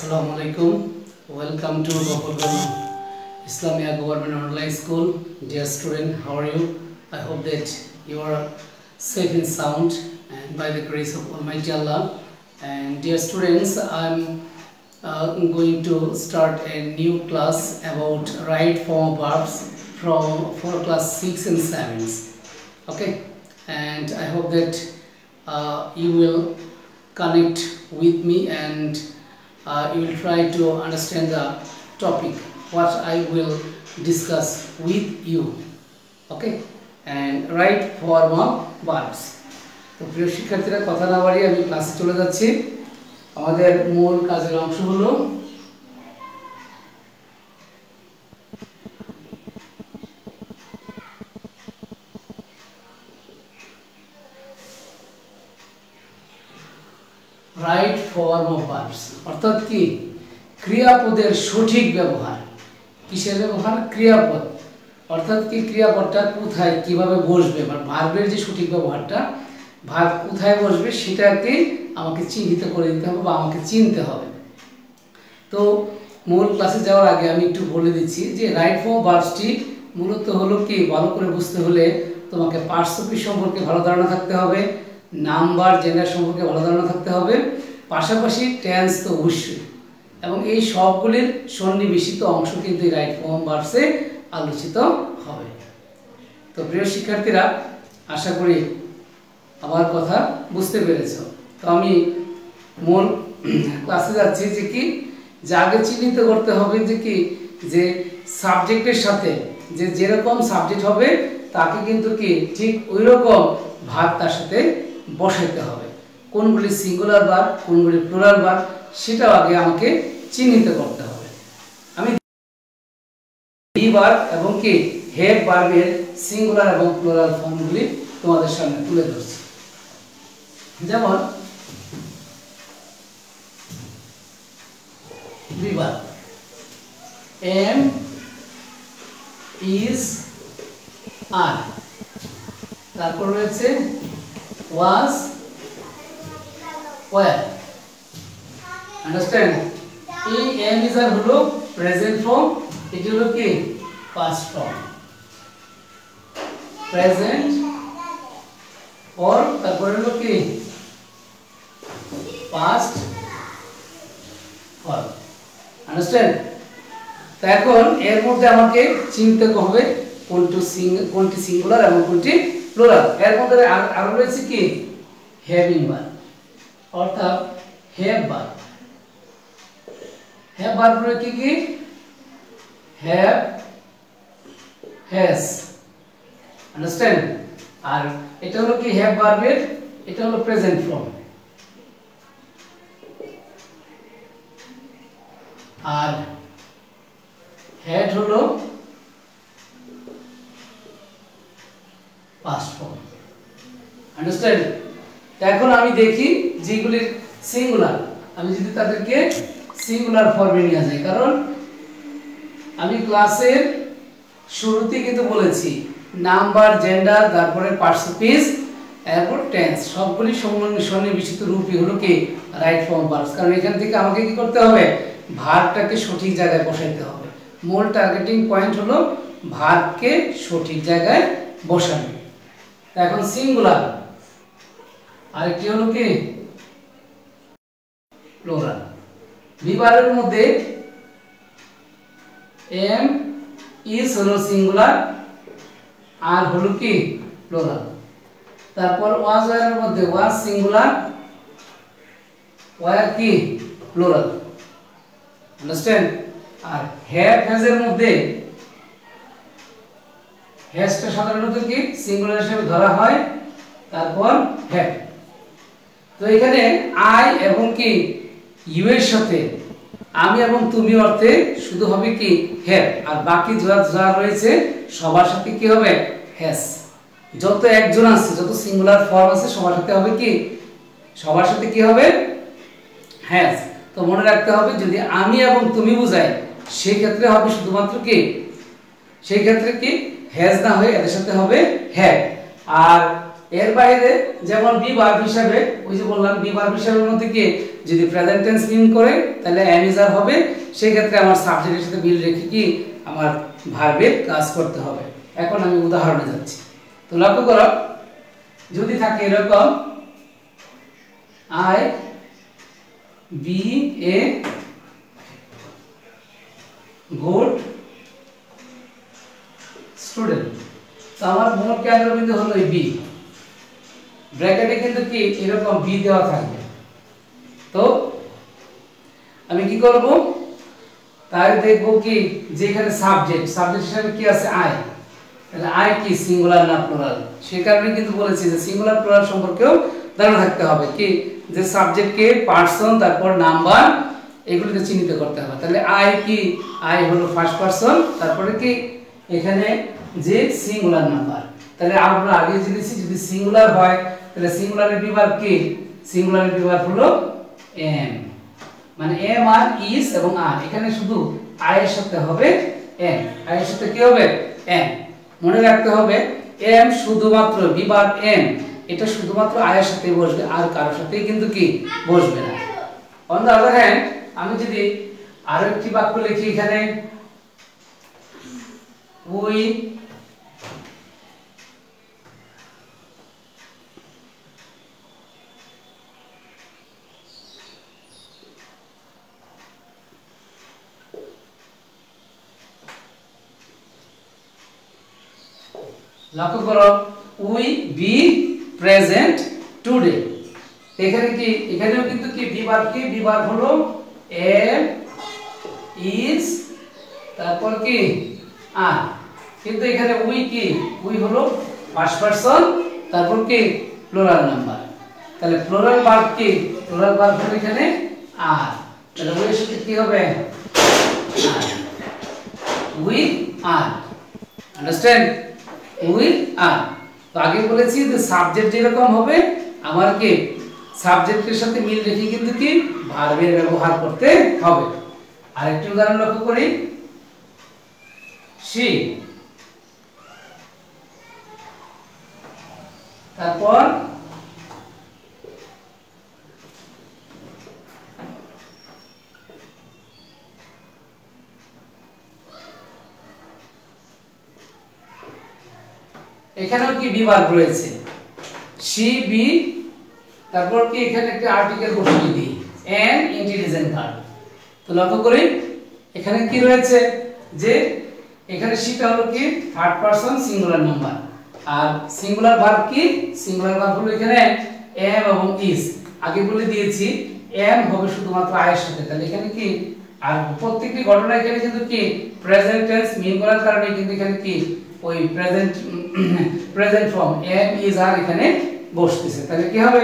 Assalamualaikum. Welcome to Gopalganj Islamia Government Online School. Dear student, how are you? I hope that you are safe and sound and by the grace of Almighty Allah. And dear students, I'm going to start a new class about right form verbs for class 6 and 7. Okay, and I hope that you will connect with me and you will try to understand the topic what I will discuss with you. Okay, and right form of verbs. তো প্রিয় শিক্ষার্থীরা, কথা না বাড়িয়ে আমি ক্লাসে চলে যাচ্ছি। আমাদের মূল কাজের অংশ হলো রাইট ফর্ম অফ ভার্বস, অর্থাৎ কি ক্রিয়াপদের সঠিক ব্যবহার। কিসের ব্যবহার? ক্রিয়াপদ, অর্থাৎ কি ক্রিয়াপদটা কোথায় কিভাবে বসবে, মানে ভার্বের যে সঠিক ব্যবহারটা, ভার্ব কোথায় বসবে সেটাকে আমাকে চিহ্নিত করে দিতে হবে বা আমাকে চিনতে হবে। তো মূল ক্লাসে যাওয়ার আগে আমি একটু বলে দিচ্ছি যে রাইট ফর্ম ভার্বসটি মূলত হলো কি, ভালো করে বুঝতে হলে তোমাকে পার্টস অফ স্পিচ সম্পর্কে ভালো ধারণা থাকতে হবে, নাম্বার জেন্ডার সম্পর্কে ভালো ধারণা থাকতে হবে, পাশাপাশি টেন্স তো অবশ্যই, এবং এই সবগুলির সন্নিবেশিত অংশ কিন্তু এই রাইট ফর্ম ভার্বসে আলোচিত হবে। তো প্রিয় শিক্ষার্থীরা, আশা করি আমার কথা বুঝতে পেরেছ। তো আমি মূল ক্লাসে যাচ্ছি যে কি, যে আগে চিহ্নিত করতে হবে যে কি, যে সাবজেক্টের সাথে যে যেরকম সাবজেক্ট হবে তাকে কিন্তু কি ঠিক ওই রকম ভার্ব তার সাথে বসাইতে হবে। কোনগুলি সিঙ্গুলার ভার্ব, কোনগুলি প্লুরাল ভার্ব, সেটাও আগে আমাকে চিহ্নিত করতে হবে। আমি বি ভার্ব এবং কি হ্যাভ ভার্বের সিঙ্গুলার এবং প্লুরাল ফর্মগুলি তোমাদের সামনে তুলে ধরছি। যেমন বি ভার্ব এম ইজ আর, তারপর রয়েছে was, were. Understand? এই am is আর হলো প্রেজেন্ট ফর্ম, এটি হলো কি পাস্ট ফর্ম। প্রেজেন্ট or তারপর হলো কি পাস্ট ফর্ম। আন্ডারস্ট্যান্ড? তো এখন এর মধ্যে আমাকে চিনতে হবে কোনটি সিঙ্গুলার এবং কোনটি প্লুরাল। এর মধ্যে আরো রয়েছে কি হ্যাভিং ভার্ব, অর্থাৎ হ্যাভ ভার্ব। হ্যাভ ভার্ব এর কি কি? Have, has. আন্ডারস্ট্যান্ড? আর এটা হলো কি হ্যাভ ভার্বের, এটা হলো প্রেজেন্ট ফর্ম। আর হ্যাড হলো পাস্ট ফর্ম। আন্ডারস্ট্যান্ড? এখন আমি দেখি যেগুলির সিঙ্গুলার, আমি যদি তাদেরকে সিঙ্গুলার ফর্মে নিয়ে যাই, কারণ আমি ক্লাসের শুরুতে কিন্তু বলেছি নাম্বার, জেন্ডার, তারপরে পার্টস অফ স্পিচ, এরপর টেন্স, সবগুলি সন্নিবেশিত রূপই হলো কি রাইট ফর্ম ভার্বস। কারণ এখান থেকে আমাকে কি করতে হবে? ভার্বটাকে সঠিক জায়গায় বসাইতে হবে। মূল টার্গেটিং পয়েন্ট হলো ভার্বকে সঠিক জায়গায় বসানো। এখন সিঙ্গুলার, আরেকটি হলো কি প্লুরাল। বি ভার্বের মধ্যে এম ইজ হলো সিঙ্গুলার, আর হলো কি প্লুরাল। তারপর ওয়াজ এর মধ্যে ওয়াজ সিঙ্গুলার, ওয়ার কি প্লুরাল। আন্ডারস্ট্যান্ড? আর হ্যাভ হ্যাজ এর মধ্যে হ্যাজটা সাধারণত কি সিঙ্গুলার হিসেবে ধরা হয়, তারপর হ্যাভ। তো এখানে আই এবং কি ইউ এর সাথে আমি এবং তুমি অর্থে শুধু হবে কি হ্যাভ, আর বাকি যা রয়েছে সবার সাথে কি হবে? হ্যাজ। যত একজন আছে, যত সিঙ্গুলার ফর্ম আছে সবার সাথে হবে কি, সবার সাথে কি হবে? হ্যাজ। তো মনে রাখতে হবে, যদি আমি এবং তুমি বোঝাই সেই ক্ষেত্রে হবে শুধুমাত্র কি, সেই ক্ষেত্রে কি হ্যাজ না হয়ে এদের সাথে হবে হ্যাভ। আর এর বাইরে যেমন বি ভার্ব হিসাবে ওই যে বললাম বি ভার্ব হিসাবের মধ্যে কি যদি প্রেজেন্ট টেন্স মিন করে তাহলে am is are হবে, সেই ক্ষেত্রে আমার সাবজেক্টের সাথে মিল রেখে কি আমার ভার্বের কাজ করতে হবে। এখন আমি উদাহরণে যাচ্ছি। তো লক্ষ্য করো, যদি থাকে এরকম I be a good student, তো আমার মোট কেন্দ্রবিন্দু হলো এই বি, ব্র্যাকেটে কিন্তু কি এরকম বি দেওয়া থাকবে। তো আমি কি করব, তাই দেখব কি যে এখানে সাবজেক্ট হিসেবে কি আছে আই, তাহলে আই কি সিঙ্গুলার না প্লুরাল, সেই কারণে কিন্তু বলেছি যে সিঙ্গুলার প্লুরাল সম্পর্কেও ধারণা থাকতে হবে, কি যে সাবজেক্টকে পারসন তারপর নাম্বার এগুলোকে চিহ্নিত করতে হবে। তাহলে আই কি আই হলো ফার্স্ট পারসন, তারপরে কি এখানে যে সিঙ্গুলার নাম্বার, তাহলে আমরা আগে জেনেছি যদি সিঙ্গুলার হয় তাহলে সিঙ্গুলারের বিভার্ব কি, সিঙ্গুলারের বিভার্ব হলো এম, মানে এম আর ইজ এবং আর, এখানে শুধু আই এর সাথে হবে এম, আই এর সাথে কি হবে এম। মনে রাখতে হবে এম শুধুমাত্র বিভার্ব এম, এটা শুধুমাত্র আই এর সাথে বসবে, আর কারোর সাথে কিন্তু কি বসবে না। অন দ্য আদার হ্যান্ড আমি যদি আরো একটি বাক্য লিখি এখানে উই লক্ষ্য করো উই বি প্রেজেন্ট টুডে, এখানে কি এখানেও কিন্তু কি বিভার্ব হলো এম ইজ তারপর কি আর, কিন্তু এখানে উই কি উই হলো ফার্স্ট পারসন তারপর কি প্লুরাল নাম্বার, তাহলে প্লুরাল ভার্ব কি প্লুরাল ভার্ব হলো এখানে আর, তাহলে উই এর সাথে কি হবে are, we are, understand we are. তো আগে বলেছি যে সাবজেক্ট যেরকম হবে আমার কি সাবজেক্টের সাথে মিল রেখে কিন্তু কি ভার্বের ব্যবহার করতে হবে। আরেকটি উদাহরণ লক্ষ্য করি, she, তারপর এখানেও কি বিভাগ রয়েছে she be, তারপর কি এখানে একটা আর্টিকেল বসিয়ে দিই an intelligent girl। তো লক্ষ্য করি এখানে কি রয়েছে যে এখানে সেটা হলো কি থার্ড পারসন সিঙ্গুলার নাম্বার, আর সিঙ্গুলার ভার্ব কি সিঙ্গুলার ভার্ব হলো এখানে am এবং is, আগে বলে দিয়েছি am হবে শুধুমাত্র I এর সাথে, তাহলে এখানে কি আর প্রত্যেকটি ঘটনা এখানে কিন্তু কি প্রেজেন্ট টেন্স মিন করার কারণে কিন্তু এখানে কি ওই present form am is are এখানে বসতেছে, তাহলে কি হবে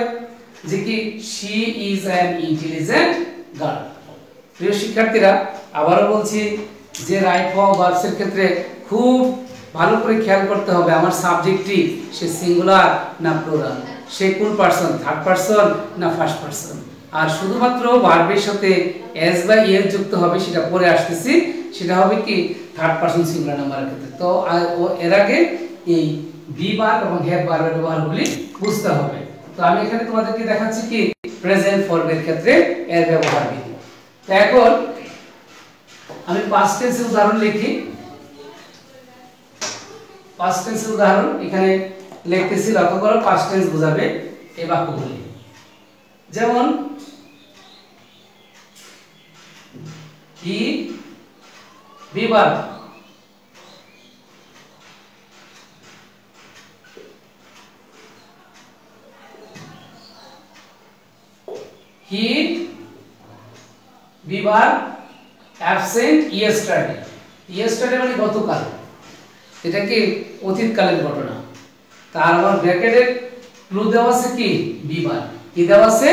যে কি she is an intelligent girl। প্রিয় শিক্ষার্থীরা আবারও বলছি যে রাইট ফর্ম ভার্বস এর ক্ষেত্রে খুব ভালো করে খেয়াল করতে হবে আমার সাবজেক্টটি সে সিঙ্গুলার না প্লুরাল, সে কোন পারসন থার্ড পারসন না ফার্স্ট পারসন, আর শুধুমাত্র ভার্বের সাথে এস বা এর যুক্ত হবে সেটা পরে আসতেছি, সেটা হবে কি থার্ড পারসন সিঙ্গুলার নাম্বারের ক্ষেত্রে। তো এর আগে এই বি ভার্ব এবং হ্যাভ ভার্বের ব্যবহারগুলি বুঝতে হবে। তো আমি এখানে তোমাদেরকে দেখাচ্ছি কি প্রেজেন্ট ফর্মের ক্ষেত্রে এর ব্যবহার বিধি। তো এখন আমি পাস্ট টেন্সের উদাহরণ লিখি, পাস্ট টেন্সের উদাহরণ এখানে লিখতেছি, লক্ষ্য করো পাস্ট টেন্স বোঝাবে এই বাক্যগুলি, যেমন হি বিভার্ব হি বিভার্ব অ্যাবসেন্ট ইয়েস্টারডে, ইয়েস্টারডে মানে গতকাল, এটা কি অতীতকালের ঘটনা, তার আমার ব্র্যাকেটে ক্লু দেওয়া আছে কি বিভার্ব, কি দেওয়া আছে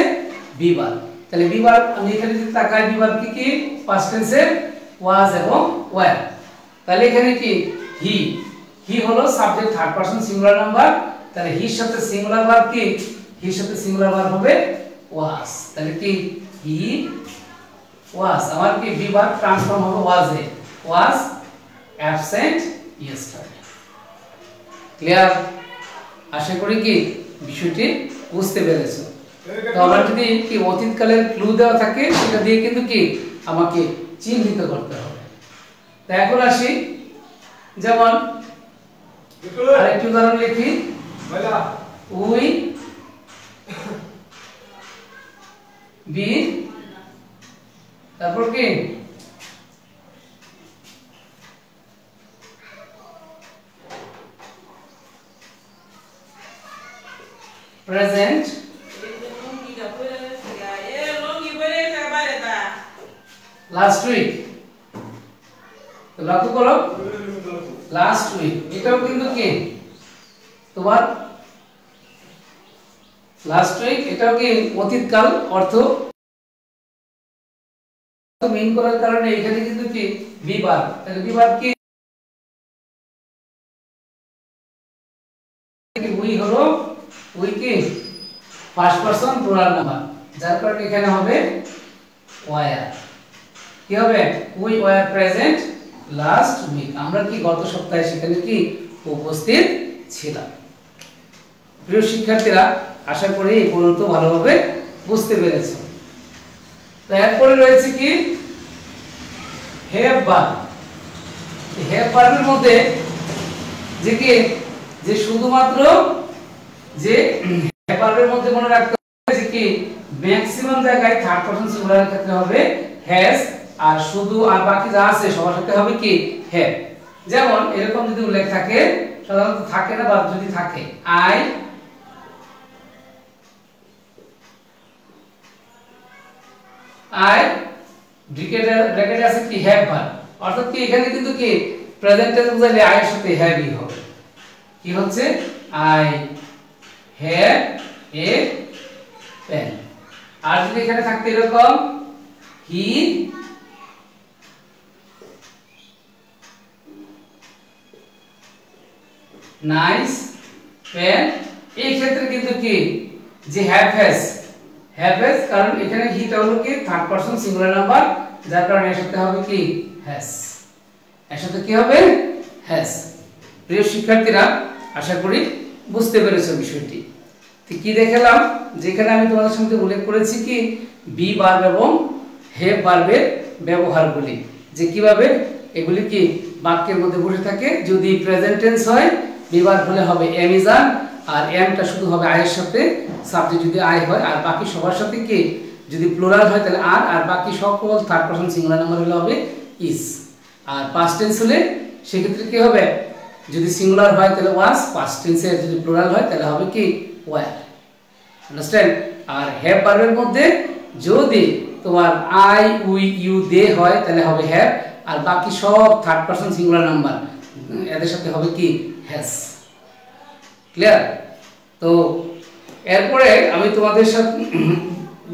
বিভার্ব, তাহলে বিভার্ব আমি এখানে যদি তাকাই বিভার্ব কি কি পাস্ট টেন্সে ওয়াজ এবং ওয়্যার, তাহলে এখানে কি হি, হি হলো subject third person singular number, তাহলে হির সাথে সিঙ্গুলার ভার্ব কি হির সাথে সিঙ্গুলার ভার্ব হবে ওয়াজ, তাহলে কি হি ওয়াজ, আমার কি বিভার্ব ট্রান্সফর্ম হবে ওয়াজে, ওয়াজ অ্যাবসেন্ট ইয়েস্টারডে। ক্লিয়ার? আশা করি কি বিষয়টি বুঝতে পেরেছো। তো আবার যদি কি অতীতকালের ক্লু দেওয়া থাকে সেটা দিয়ে কিন্তু কি আমাকে চিহ্নিত করতে হবে। তো এখন আসি, যেমন আরেকটি উদাহরণ লিখি, উই বি, তারপর কি present last week। তো লক্ষ্য করো লাস্ট উইক এটাও কিন্তু কি তোমার লাস্ট উইক, এটাও কি অতীতকাল অর্থ মিন করার কারণে এখানে কিন্তু কি বিভাগ, তাহলে বিভাগ কি উই হলো উই কি ফার্স্ট পারসন প্লুরাল নাম্বার, যার কারণে এখানে হবে ওয়ার। কি হবে we were present last week, আমরা কি গত সপ্তাহে সেখানে কি উপস্থিত ছিলাম। প্রিয় শিক্ষার্থীরা, আশা করি এই পর্যন্ত ভালোভাবে বুঝতে পেরেছো। তো এরপরে রয়েছে কি হ্যাভ ভার্ব। হ্যাভ ভার্বের মধ্যে যে কি যে শুধুমাত্র যে হ্যাভ ভার্বের মধ্যে মনে রাখতে হবে যে কি ম্যাক্সিমাম জায়গায় থার্ড পারসন সিঙ্গুলারের ক্ষেত্রে হবে হ্যাজ, আর শুধু আর বাকি যা আছে সবার সাথে হবে কি হ্যাভ। যেমন এরকম যদি উল্লেখ থাকে, সাধারণত থাকে না, বা যদি থাকে আই ব্র্যাকেটে আছে কি হ্যাভ ভার্ব, অর্থাৎ কি এখানে কিন্তু কি প্রেজেন্ট টেন্স বুঝাইলে আই এর সাথে হ্যাভই হবে। কি হচ্ছে আই হ্যাভ এ পেন। আর যদি এখানে থাকতে এরকম হি নাইস পেন, এই ক্ষেত্রে কিন্তু কি যে হ্যাভ হ্যাজ, কারণ এখানে হিটা হলো কি থার্ড পারসন সিঙ্গুলার নাম্বার, যার কারণে এর সাথে হবে কি হ্যাজ, এর সাথে কি হবে হ্যাজ। প্রিয় শিক্ষার্থীরা, আশা করি বুঝতে পেরেছো বিষয়টি। তো কি দেখালাম, যেখানে আমি তোমাদের সঙ্গে উল্লেখ করেছি কি বি ভার্ব এবং হ্যাভ ভার্বের ব্যবহারগুলি, যে কিভাবে এগুলি কি বাক্যের মধ্যে বসে থাকে। যদি প্রেজেন্ট টেন্স হয় বি ভার্ব হলে হবে এম ইজ আর, আর এমটা শুধু হবে আই এর সাথে, সাবজেক্ট যদি আই হয়, আর বাকি সবার সাথে কি যদি প্লুরাল হয় তাহলে আর বাকি সকল থার্ড পারসন সিঙ্গুলার নাম্বার হলে হবে ইজ। আর পাস্ট টেন্স হলে সেক্ষেত্রে কি হবে, যদি সিঙ্গুলার হয় তাহলে ওয়াজ, পাস্ট টেন্সে যদি প্লুরাল হয় তাহলে হবে কি ওয়ার। আন্ডারস্ট্যান্ড। আর হ্যাভ ভার্বের মধ্যে যদি তোমার আই উই ইউ দে হয় তাহলে হবে হ্যাভ, আর বাকি সব থার্ড পারসন সিঙ্গুলার নাম্বার এদের সাথে হবে কি হ্যাজ। ক্লিয়ার? তো এরপরে আমি তোমাদের সাথে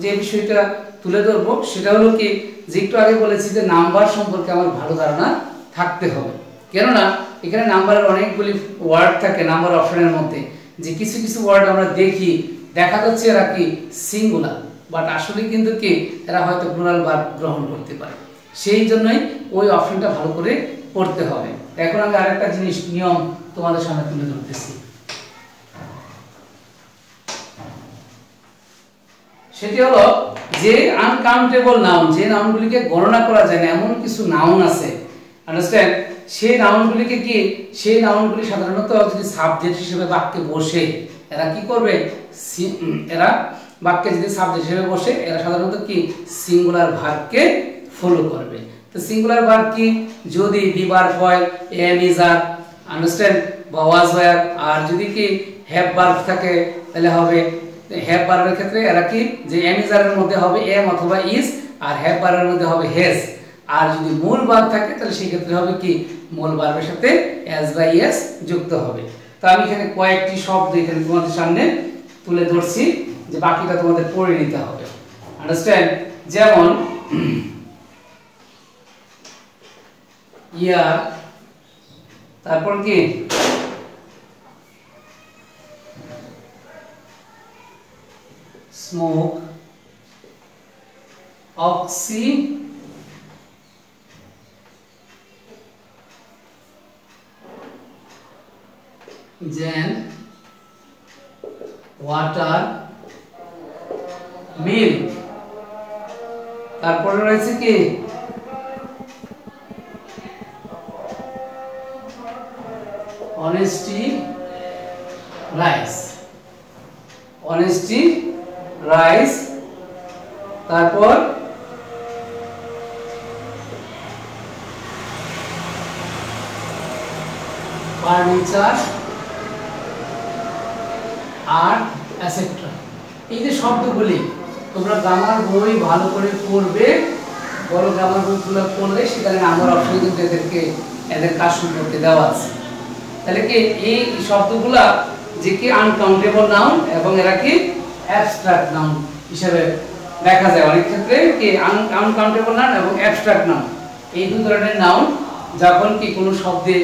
যে বিষয়টা তুলে ধরবো সেটা হলো কি, যে একটু আগে বলেছি যে নাম্বার সম্পর্কে আমার ভালো ধারণা থাকতে হবে। কেননা এখানে নাম্বারের অনেকগুলি ওয়ার্ড থাকে নাম্বার অপশনের মধ্যে, যে কিছু কিছু ওয়ার্ড আমরা দেখি দেখা যাচ্ছে এরা কি সিঙ্গুলার, বাট আসলে কিন্তু কি এরা হয়তো প্লুরাল ভার্ব গ্রহণ করতে পারে। সেই জন্যই ওই অপশনটা ভালো করে পড়তে হবে। এখন আমি আরেকটা জিনিস নিয়ম তোমাদের সামনে তুলে ধরতেছি, সেটি হলো যে আনকাউন্টেবল নাউন, যে নাউনগুলিকে গণনা করা যায় না এমন কিছু নাউন আছে, আন্ডারস্ট্যান্ড। সেই নাউনগুলিকে কি সেই নাউনগুলি সাধারণত যদি সাবজেক্ট হিসেবে বাক্যে বসে এরা কি করবে, এরা বাক্যে যদি সাবজেক্ট হিসেবে বসে এরা সাধারণত কি সিঙ্গুলার ভার্বকে ফলো করবে। তো সিঙ্গুলার ভার্ব কি, যদি বি ভার্ব হয় এম ইজ আর, আন্ডারস্ট্যান্ড, বা ওয়াজ ওয়্যার। আর যদি কি হ্যাভ ভার্ব থাকে তাহলে হবে হ্যাভ ভার্বের ক্ষেত্রে এরা কি যে এম ইজ আর এর মধ্যে হবে এম অথবা ইজ, আর হ্যাভ ভার্বের মধ্যে হবে হ্যাজ। আর যদি মূল ভার্ব থাকে তাহলে সেই ক্ষেত্রে হবে কি মূল ভার্বের সাথে এস বা ইএস যুক্ত হবে। তো আমি এখানে কয়েকটি শব্দ এখানে তোমাদের সামনে তুলে ধরছি, যে বাকিটা তোমাদের পড়ে নিতে হবে, আন্ডারস্ট্যান্ড। যেমন ইয়ার, তারপর কি smoke, oxygen, water milk. তারপরে রয়েছে কি অনেস্টি রাইস, অনেস্টি রাইস। তারপর ফার্নিচার আর্ট এটসেট্রা। এই যে শব্দগুলি তোমরা গ্রামার বই ভালো করে পড়বে, বড় গ্রামার বইগুলো পড়লে সেখানে নাম্বার অপশন কিন্তু এদের কাজ সম্পর্কে দেওয়া আছে। তাহলে কি এই শব্দগুলা যে কি আনকাউন্টেবল নাউন এবং এরা কি অ্যাবস্ট্রাক্ট নাউন হিসেবে দেখা যায়। অনেক ক্ষেত্রে কি আনকাউন্টেবল নাউন এবং অ্যাবস্ট্রাক্ট নাউন, এই দুই ধরনের নাউন যখন কি কোনো শব্দে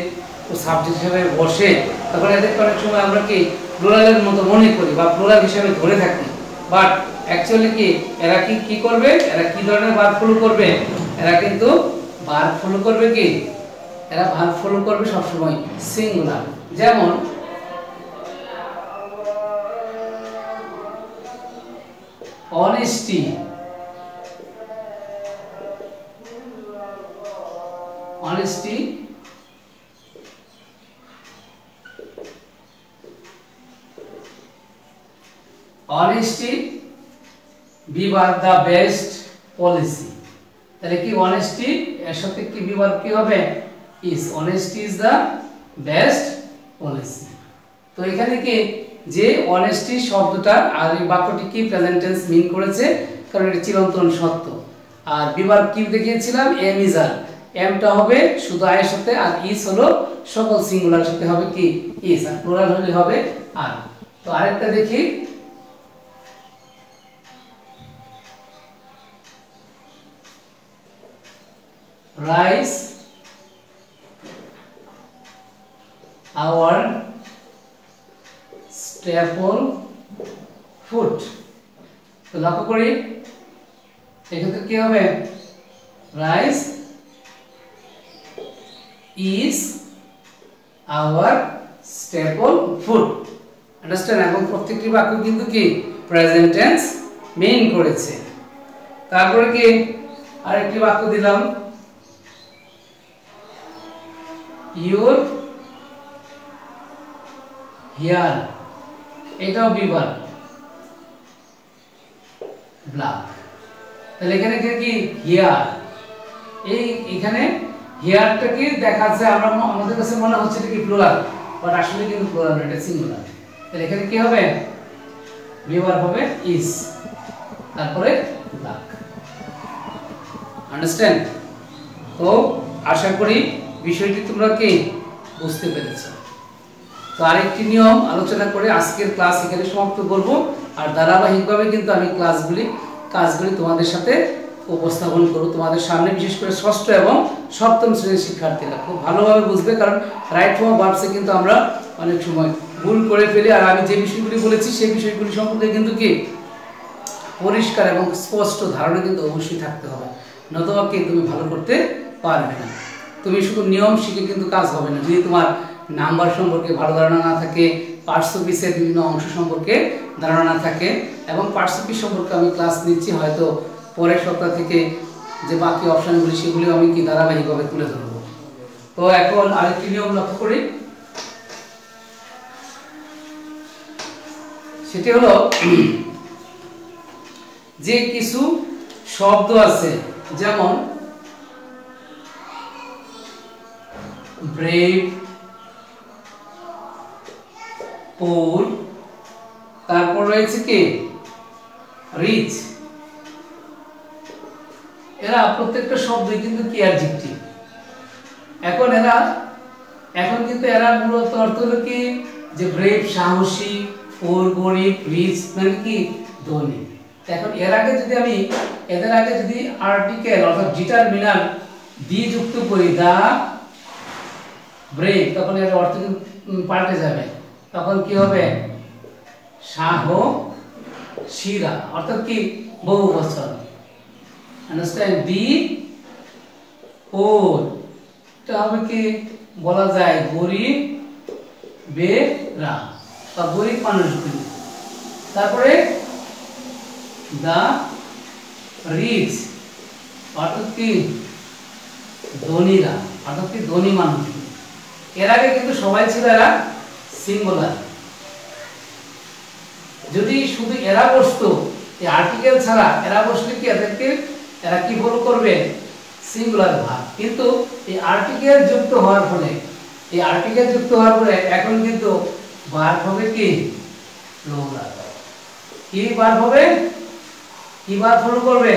সাবজেক্ট হিসেবে বসে তখন এদের অনেক সময় আমরা কি প্লুরালের মতো মনে করি বা প্লুরাল হিসেবে ধরে থাকি। বাট অ্যাকচুয়ালি কি এরা কি করবে, এরা কি ধরনের ভার্ব ফলো করবে, এরা কিন্তু ভার্ব ফলো করবে কি, এরা ভার্ব ফলো করবে সবসময় সিঙ্গুলার। যেমন অনেস্টি, অনেস্টি অনেস্টি বিভার দ্য বেস্ট পলিসি। তাহলে কি অনেস্টি এর সাথে কি বিভার কি হবে, is. Honesty is the best policy. তো এখানে কি যে অনেস্টি শব্দটা আর এই বাক্যটি কি প্রেজেন্ট টেন্স মিন করেছে, কারণ এটা চিরন্তন সত্য। আর বিভার কি দেখিয়েছিলাম, এম ইজ আর, এমটা হবে শুধু আয়ের সাথে, আর ইজ হলো সকল সিঙ্গুলার সাথে হবে কি ইজ, আর প্লুরাল হলে হবে আর। তো আরেকটা দেখি, রাইস our staple food। তো লক্ষ্য করি এক্ষেত্রে কি হবে, rice is our staple food। Understand? এবং প্রত্যেকটি বাক্য কিন্তু কি প্রেজেন্ট টেন্স মেইন করেছে। তারপরে কি আরেকটি বাক্য দিলাম, your হেয়ার, এটাও বিভার ব্ল্যাক। তাহলে এখানে কি হেয়ার, এই এখানে হেয়ারটা কি দেখাচ্ছে আমরা আমাদের কাছে মনে হচ্ছে এটা কি প্লুরাল, বাট আসলে কিন্তু প্লুরাল না, এটা সিঙ্গুলার। তাহলে এখানে কি হবে, বিভার হবে ইজ, তারপরে ব্ল্যাক। আন্ডারস্ট্যান্ড? তো আশা করি বিষয়টি তোমরা কি বুঝতে পেরেছো। তো আরেকটি নিয়ম আলোচনা করে আজকের ক্লাস এখানে সমাপ্ত করব। আর ধারাবাহিকভাবে কিন্তু আমি কাজগুলি তোমাদের সাথে উপস্থাপন করব তোমাদের সামনে, বিশেষ করে ষষ্ঠ এবং সপ্তম শ্রেণীর শিক্ষার্থীরা খুব ভালোভাবে বুঝবে, কারণ রাইট ফর্ম ভার্বসে কিন্তু আমরা অনেক সময় ভুল করে ফেলি। আর আমি যে বিষয়গুলি বলেছি সেই বিষয়গুলি সম্পর্কে কিন্তু কি পরিষ্কার এবং স্পষ্ট ধারণা কিন্তু অবশ্যই থাকতে হবে, নতুবা কি তুমি ভালো করতে পারবে না। তুমি শুধু নিয়ম শিখে কিন্তু কাজ হবে না, যদি তোমার নাম্বার সম্পর্কে ভালো ধারণা না থাকে, পার্টস অফ স্পিচের বিভিন্ন অংশ সম্পর্কে ধারণা না থাকে। এবং পার্টস অফ স্পিচ সম্পর্কে আমি ক্লাস নিচ্ছি, হয়তো পরের সপ্তাহ থেকে যে বাকি অপশনগুলি সেগুলিও আমি কি ধারাবাহিকভাবে তুলে ধরব। তো এখন আরেকটি নিয়ম লক্ষ্য করি, সেটি হলো যে কিছু শব্দ আছে, যেমন ব্রেভ, পোর, তারপর রয়েছে কি রিচ। এরা প্রত্যেকটা শব্দই কিন্তু কি অ্যাডজেক্টিভ। এখন কিন্তু এরা মূলত অর্থ হলো কি যে ব্রেভ সাহসী, পোর গরিব, রিচ মানে কি ধনী। এখন এদের আগে যদি আর্টিকেল অর্থাৎ ডিটারমিনার দি যুক্ত করি, দা ব্রেভ, তখন এর অর্থ পাল্টে যাবে। তখন কি হবে, সাহসীরা, অর্থাৎ কি বহু বচন। আন্ডারস্ট্যান্ড? দি পোর, এটা হবে কি বলা যায় গরিবেরা বা গরিব মানুষগুলি। তারপরে দা রিচ অর্থাৎ কি ধনীরা, অর্থাৎ কি ধনী মানুষ। এর আগে কিন্তু সবাই ছিল এরা সিঙ্গুলার। যদি শুধু এরা বসতো, এই আর্টিকেল ছাড়া এরা বসলে কি এদেরকে এরা কি ফলো করবে? Singular verb. কিন্তু এই আর্টিকেল যুক্ত হওয়ার ফলে, এই আর্টিকেল যুক্ত হওয়ার পরে এখন কিন্তু ভার্ব হবে কি প্লুরাল। কি ভার্ব হবে? কি ভার্ব ফলো করবে?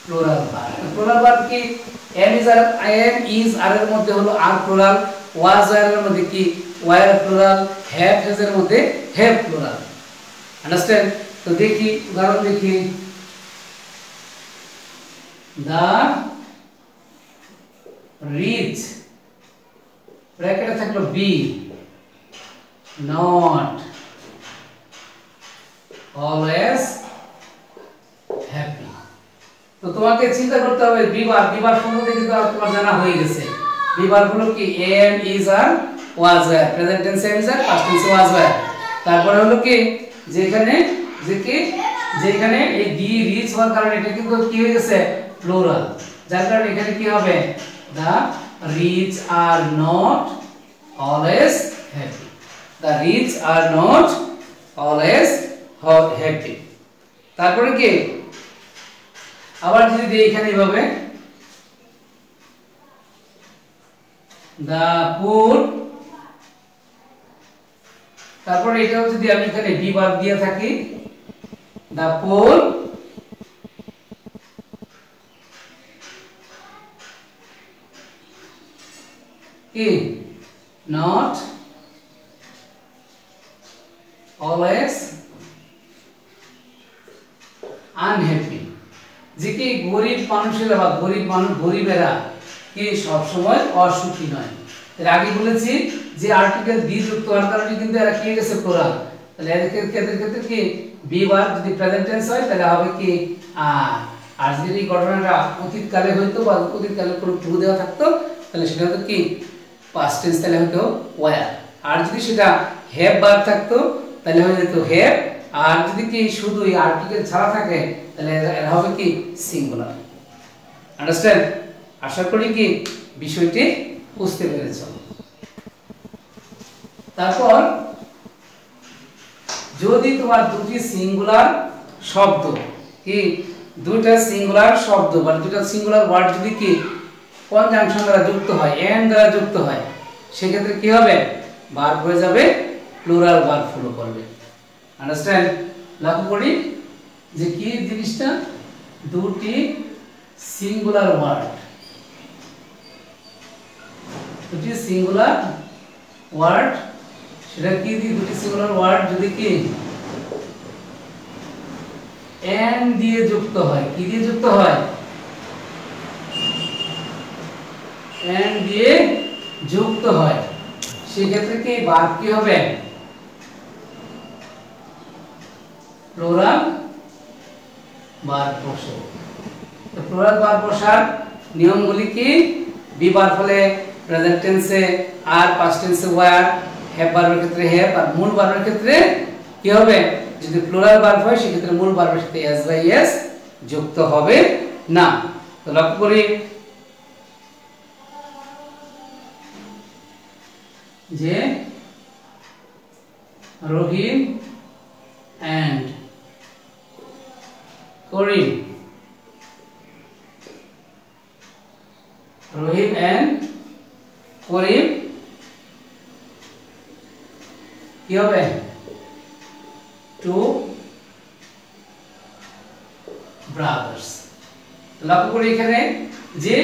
Plural verb. প্লুরাল ভার্ব কি? am is are এর মধ্যে হলো আর প্লুরাল, was are এর মধ্যে কি were প্লুরাল, have has এর মধ্যে have প্লুরাল। আন্ডারস্ট্যান্ড? তো দেখি উদাহরণ দেখি। the rich ব্র্যাকেটে থাকলো be not always happy। তো তোমাকে চিন্তা করতে হবে বিভার, বিভার সম্বন্ধে কিন্তু তোমার জানা হয়ে গেছে। বিভার হলো কি am is আর was were, present tense am is আর, পাস্ট টেন্স was were। তারপরে হলো কি যেখানে যেখানে এই ডি রিচ হওয়ার কারণে এটা কিন্তু কি হয়ে গেছে প্লুরাল, যার কারণে এখানে কি হবে the rich are not always happy, the rich are not always happy। তারপরে কি আবার যদি দেই এখানে এইভাবে the poor, তারপরে এটাও যদি আমি এখানে বি ভার্ব দিয়ে থাকি the poor is not always unhappy। যে কি গরিব মানুষেরা বা গরিবেরা কি সব সময় অসুখী নয়। এর আগে বলেছি যে আর্টিকেল বি যুক্ত হওয়ার কারণে কিন্তু এরা কি গেছে প্লুরাল। তাহলে এর ক্ষেত্রে কি বি ভার্ব যদি প্রেজেন্ট টেন্স হয় তাহলে হবে কি আর যদি এই ঘটনাটা অতীতকালে হইতো বা অতীতকালে কোনো ক্লু দেওয়া থাকতো তাহলে সেটা হতো কি পাস্ট টেন্স, তাহলে হতো ওয়্যার। আর যদি সেটা হ্যাভ ভার্ব থাকতো তাহলে হয়ে যেত হ্যাভ। আর যদি কি শুধু এই আর্টিকেল ছাড়া থাকে তাহলে এরা হবে কি সিঙ্গুলার। আন্ডারস্ট্যান্ড? আশা করি কি বিষয়টি বুঝতে পেরেছো। তারপর যদি তোমার দুটি সিঙ্গুলার শব্দ কি দুইটা সিঙ্গুলার শব্দ বা দুইটা সিঙ্গুলার ওয়ার্ড যদি কি কনজাংশন দ্বারা যুক্ত হয়, এন্ড দ্বারা যুক্ত হয়, সেক্ষেত্রে কি হবে ভার্ব হয়ে যাবে প্লুরাল ভার্ব ফলো করবে। আন্ডারস্ট্যান্ড? লক্ষ্য করি যে কি জিনিসটা দুটি সিঙ্গুলার ওয়ার্ড, দুটি সিঙ্গুলার ওয়ার্ড, সেটা কি দুটি সিঙ্গুলার ওয়ার্ড যদি কি এন্ড দিয়ে যুক্ত হয়, কি দিয়ে যুক্ত হয় এন্ড দিয়ে যুক্ত হয়, সেক্ষেত্রে কি ভার্ব কি হবে প্লুরাল ভার্ব বসে। তো প্লুরাল ভার্ব বসার নিয়মগুলি কি? বি ভার্ব হলে প্রেজেন্ট টেন্সে আর, পাস্ট টেন্সে ওয়্যার, হ্যাভ ভার্বের ক্ষেত্রে হ্যাভ, আর মূল ভার্বের ক্ষেত্রে কি হবে যদি প্লুরাল ভার্ব হয় সেক্ষেত্রে মূল ভার্বের সাথে এস বাই এস যুক্ত হবে না। তো লক্ষ্য করি যে রহিম and করিম, রহিম and করিম কি হবে টু ব্রাদার্স। লক্ষ্য করি এখানে যে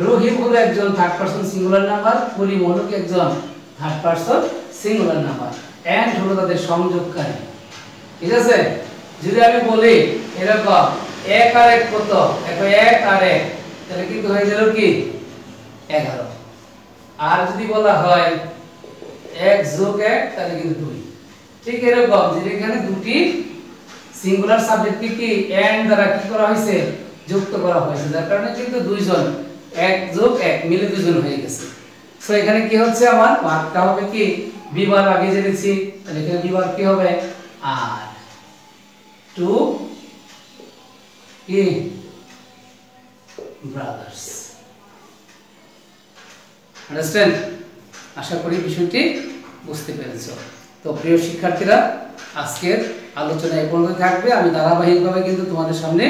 রহিম হলো একজন third person singular number, Karim হলো কি একজন third person singular number, and হলো তাদের সংযোগকারী। ঠিক আছে? যদি আমি বলি এরকম এক আর এক কত, দেখো এক আর এক, তাহলে কিন্তু হয়ে গেল কি 11। আর যদি বলা হয় এক যোগ এক তাহলে কিন্তু 2। ঠিক এরকম যে এখানে দুটি সিঙ্গুলার সাবজেক্টকে কি এন্ড দ্বারা কি করা হয়েছে যুক্ত করা হয়েছে, যার কারণে কিন্তু দুইজন এক যোগ এক মিলে দুজন হয়ে গেছে। সো এখানে কি হচ্ছে আমার ভার্বটা হবে কি বি ভার্ব আগে জেনেছি, তাহলে এখানে বি ভার্ব কি হবে আর। Two brothers. আন্ডারস্ট্যান্ড? আশা করি বিষয়টি বুঝতে পেরেছ। তো প্রিয় শিক্ষার্থীরা, আজকের আলোচনা এই পর্যন্ত থাকবে। আমি ধারাবাহিকভাবে কিন্তু তোমাদের সামনে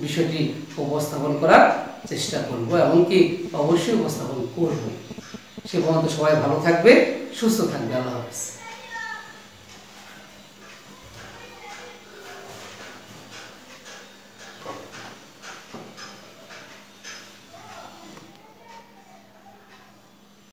বিষয়টি উপস্থাপন করার চেষ্টা করব এবং কি অবশ্যই উপস্থাপন করব। সে পর্যন্ত সবাই ভালো থাকবে, সুস্থ থাকবে। আল্লাহ হাফেজ।